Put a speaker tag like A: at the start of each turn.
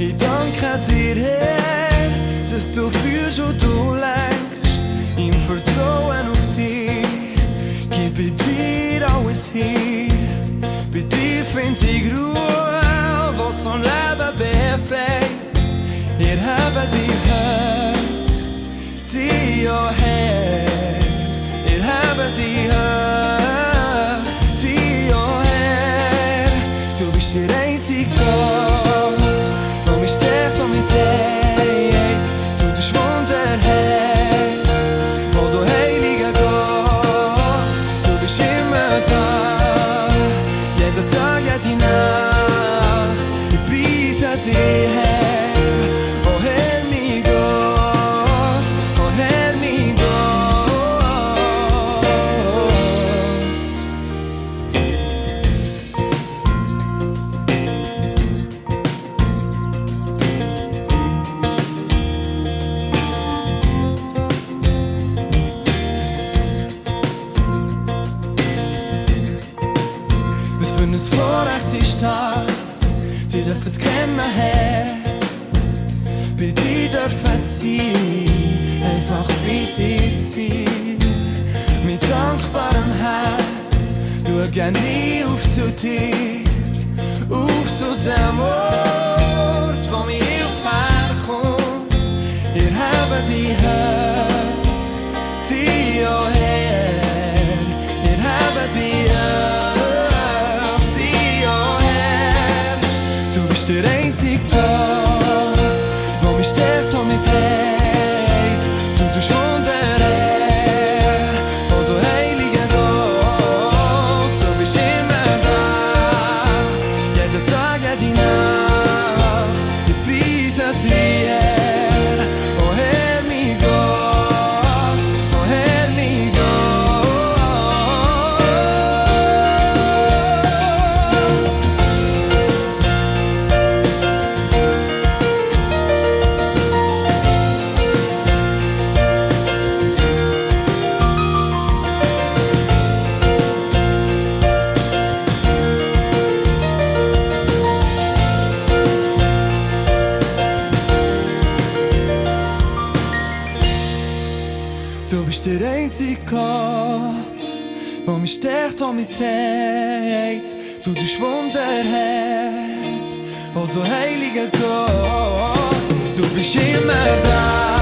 A: Ich danke dir, Herr, dass du führst und du lenkst. Im Vertrauen auf dich gebe ich dir alles hin. Bei dir find ich Ruhe, wo zum Leben befreit. Wir haben dich hoch, dich, oh Herr. Wir haben dich hoch, dich, oh Herr. Du bist der einzige Gott, der mich stärkt und mich trägt. Du tust Wunder, Herr, oh du heiliger Gott. Du bist immer da, jeden Tag, jede Nacht. Ich preise dich, Herr, oh Herr, mein Gott, oh Herr, mein Gott. Was für ein Vorrecht ist das, die dürfen es kennen, Herr. Bei dir dürfen sein, einfach bei dir sein. Mit dankbarem Herz schau gern nie auf zu dir, auf zu dem Ort, wo mir Hilfe herkommt. Wir haben dich hoch, dich, oh Herr. Wir haben dich hoch, dich, oh Herr. Du bist der einzige Gott, der mich stärkt und mich trägt. Du tust Wunder, Herr, oh du heiliger Gott. Du bist immer da, jeden Tag, jede Nacht. Ich preise dich, Herr, oh Herr, mein Gott, oh Herr, mein Gott. Du bist der einzige Gott, der mich stärkt und mich trägt. Du tust Wunder, Herr, oh du heiliger Gott. Du bist immer da,